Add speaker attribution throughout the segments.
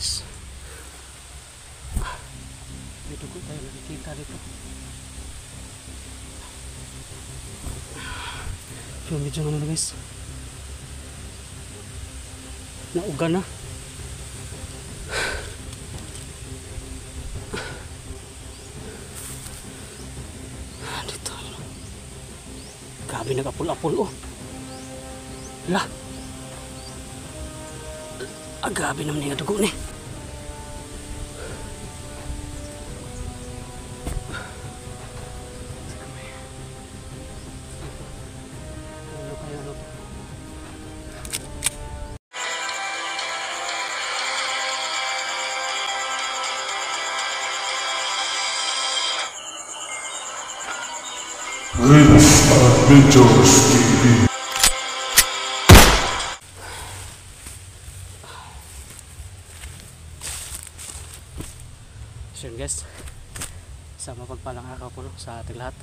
Speaker 1: guys. May dugo tayo nakikita dito. So medyo ano na guys, nauga na. Dito grabe, nag-apul-apul. Oh lah, grabe naman yung dugo ni.
Speaker 2: This Adventures TV.
Speaker 1: So yun guys, sa mapagpalang araw po sa ating lahat.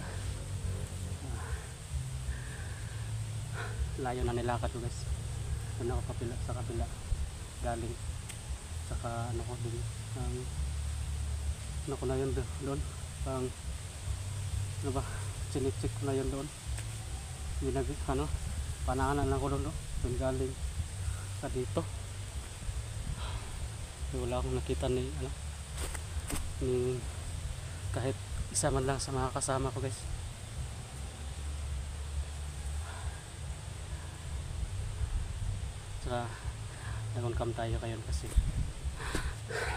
Speaker 1: Layo na nilakad ko guys. Doon ako sa kapila galing. Saka ano ko dun, ano ko na yun doon, ano ba, chinik-chik ko na yun doon. Panahanan lang ko doon galing sa dito. Wala akong nakita ni kahit isa man lang sa mga kasama ko guys. Saka nag-on-cam tayo ngayon kasi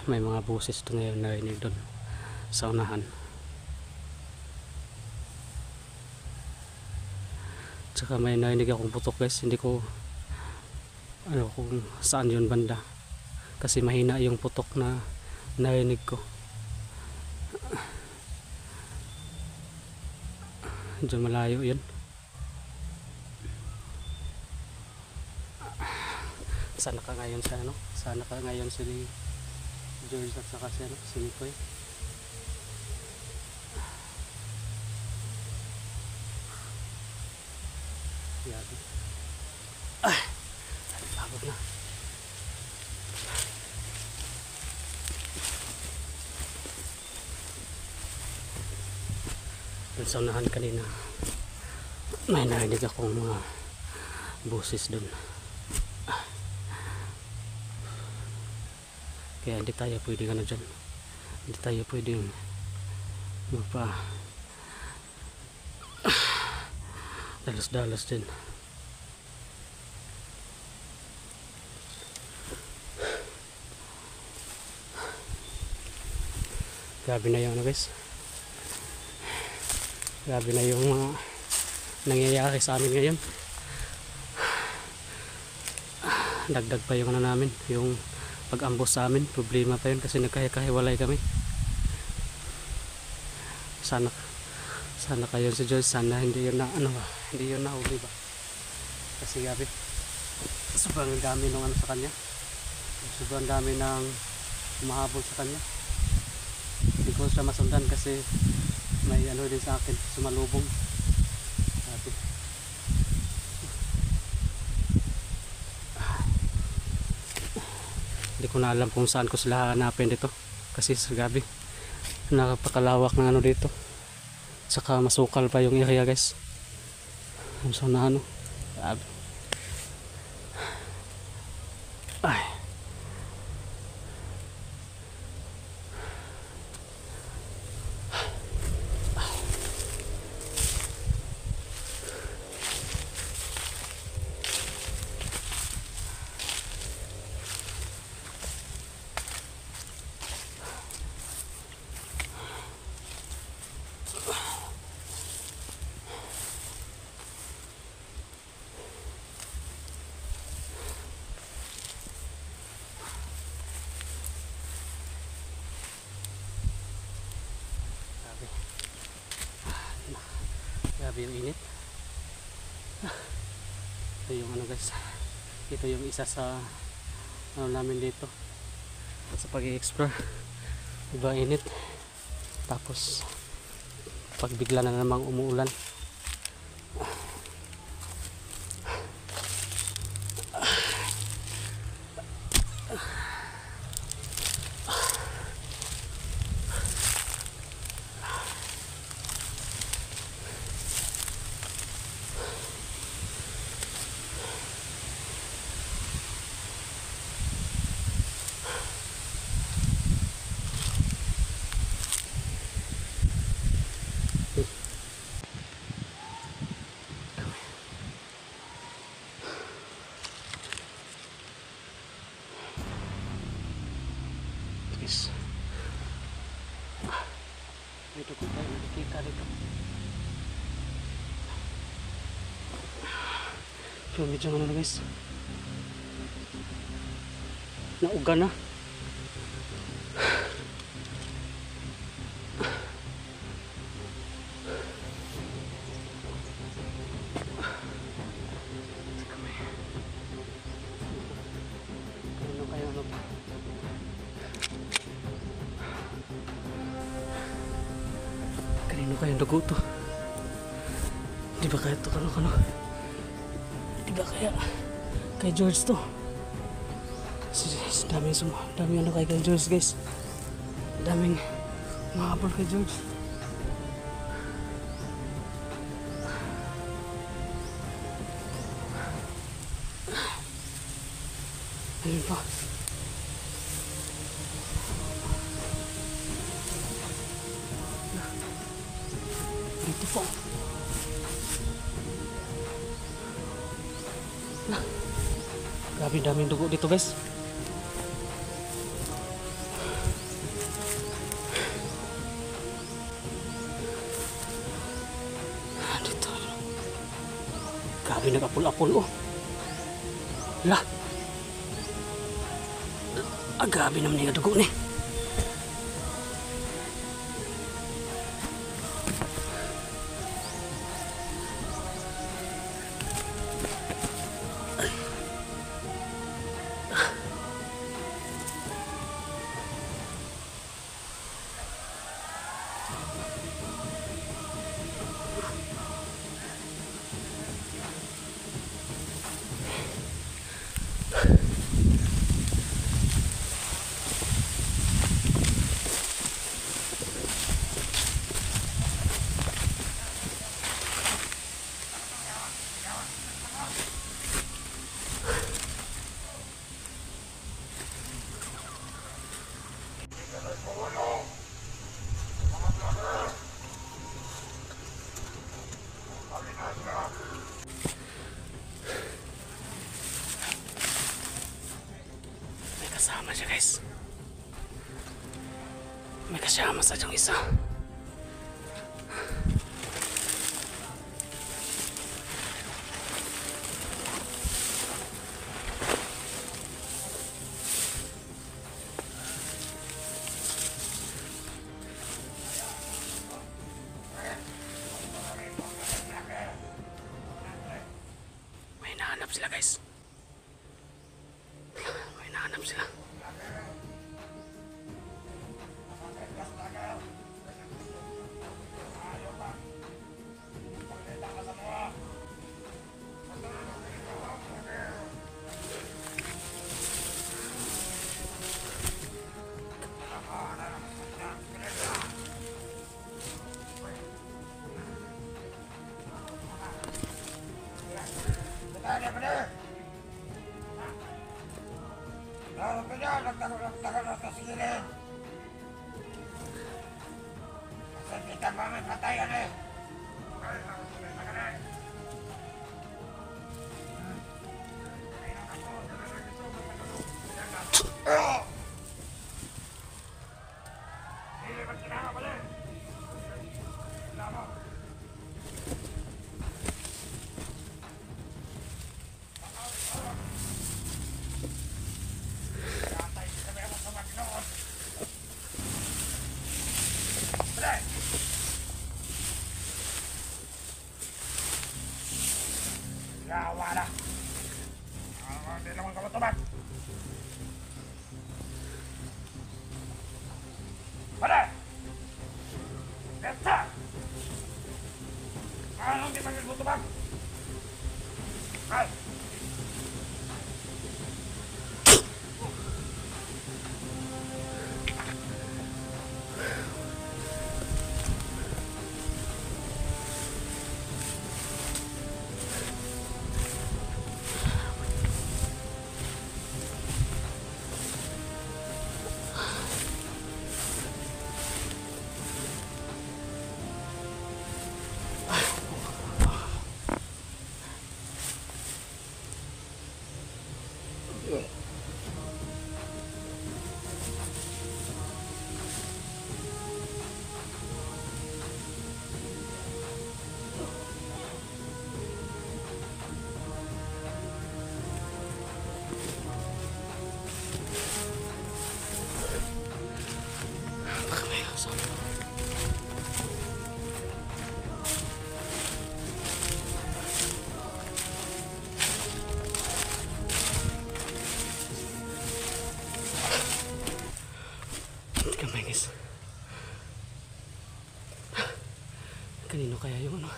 Speaker 1: may mga boses doon ngayon narinig doon sa unahan. Saka may narinig akong putok guys, hindi ko kung saan yun banda kasi mahina yung putok na narinig ko. Diyan malayo yun. Sana ka ngayon si George at saka si Mikoy. Yabi. Pagod na. Dun sa unahan kanina may narinig akong mga boses dun. Kaya hindi tayo pwedeng dyan. Hindi tayo pwedeng dalas-dalas din. Grabe na yung guys. Grabe na yung nangyayari sa amin ngayon. Dagdag pa yung namin, yung pag-ambos sa amin, problema pa yun kasi nagkahiwalay kami. Sana kayo si Joyce, sana hindi yun na uli ba, kasi gabi sobrang dami ng sa kanya, sobrang dami ng umahabol sa kanya. Hindi ko siya masundan kasi may din sa akin, sumalubong. Hindi ko na alam kung saan ko sila hanapin dito kasi sa gabi nakapakalawak ng dito, saka masukal pa yung area guys. So na grabe. Grabe yung init. Ito yung guys, ito yung isa sa namin dito sa pag-i-explore. Iba init, tapos pag bigla na namang umuulan. So medyo ano na guys, nauga na. Ano kaya ano pa? Kanino kaya dugo to? Di ba kaya ito kano? Di ba kaya kay George to? Daming ano kay George guys. Daming mahabol kay George. Ayun pa. Dito po. Grabe daming dugo dito guys. Dito. Grabe nag-apol-apol oh. Lah. Grabe naman yung dugo ni. Kasama siya guys. May kasama sa diyang isa. May nahanap sila guys. May nahanap sila.
Speaker 3: Wala. Hindi naman kamatubad. Pada! Besta! Anong di panggil butubag? Ay!
Speaker 1: Kanino kaya yung ano?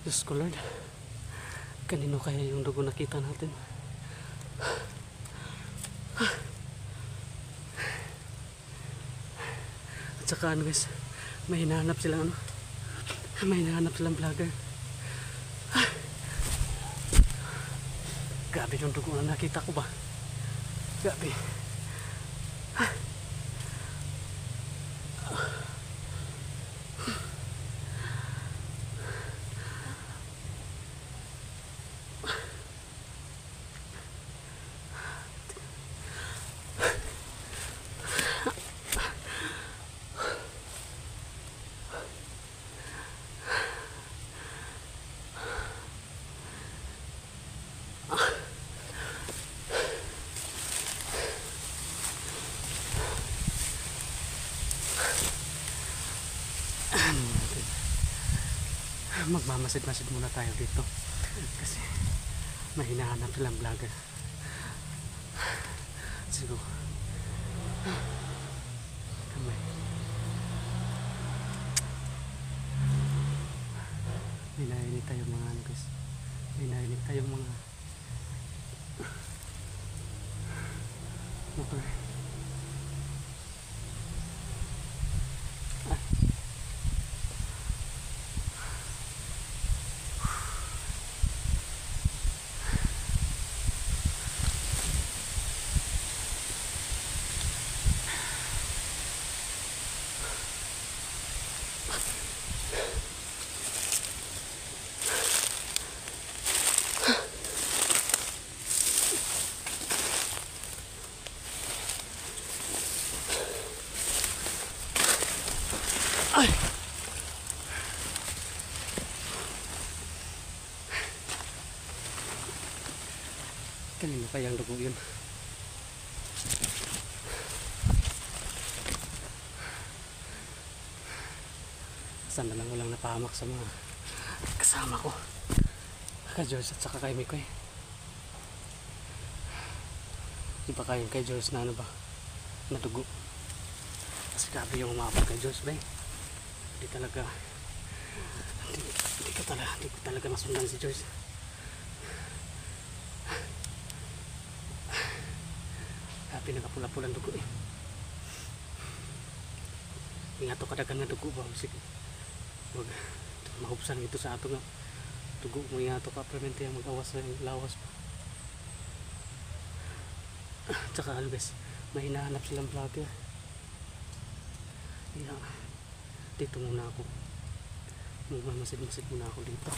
Speaker 1: Diyos ko Lord, kanino kaya yung dugo nakita natin? At saka ano guys, may hinahanap silang ano, may hinahanap silang vlogger. Grabe yung dugo na nakita ko ba? Grabe. Magmamasid-masid muna tayo dito kasi may hinahanap silang vlogger. Siguro kamay may narinig tayong mga ano guys, may narinig tayong mga motor. Ay! Kanino kaya ang dugo yun? Sana lang walang napahamak sa mga kasama ko, kay George at saka kay Mikoy. Di ba kayo kay George na ano ba, na dugo? Kasi grabe yung umabot kay George ba eh. Hindi ko talaga masundan si George. Grabe nagapula-pulang dugo eh. Ingato kadagan nga dugo ba? Sige, huwag mahubsan ito sa ato nga dugo mo. Ingato ka prevente yung mag-awas sa lawas pa. Tsaka ano guys, may hinahanap silang vlogger. Kaya dito muna ako, magmamasid-masid muna ako dito.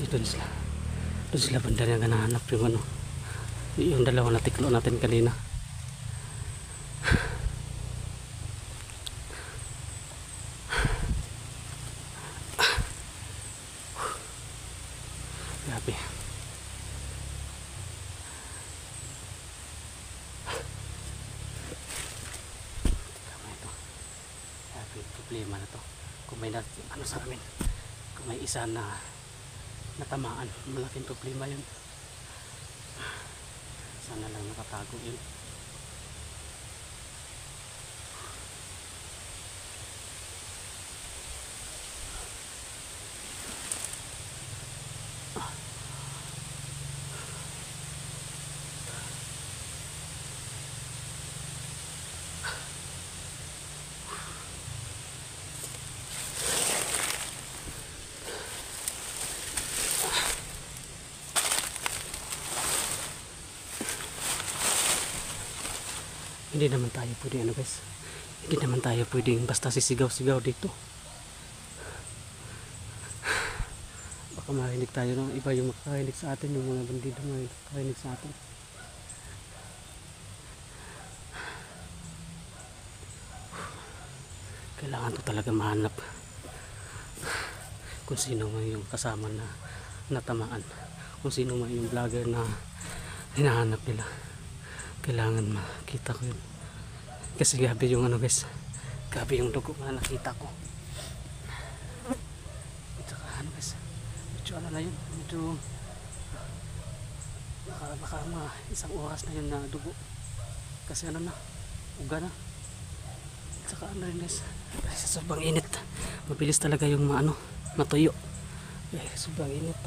Speaker 1: Doon sila banda na ganahanap yung ano, yung dalawa na tiklo natin kanina. Grabe. Problema na to kung may ano sa amin, kung may isa na natamaan, malaking problema yun. Sana lang nakatago yun. Hindi naman tayo pwede ano guys, hindi naman tayo pwedeng basta sisigaw-sigaw dito. Baka marinig tayo ng iba yung makakarinig sa atin, yung mga bandido makakarinig sa atin. Kailangan to talaga mahanap kung sino man yung kasama na natamaan, kung sino man yung vlogger na hinahanap nila. Kailangan makita ko yun kasi grabe yung ano guys, grabe yung dugo na nakita ko. At saka ano guys, medyo ano na yun, medyo baka isang oras na yun na dugo kasi ano na, uga na Saka ano rin guys, kasi sa sobrang init, mabilis talaga yung matuyo. Sobrang init.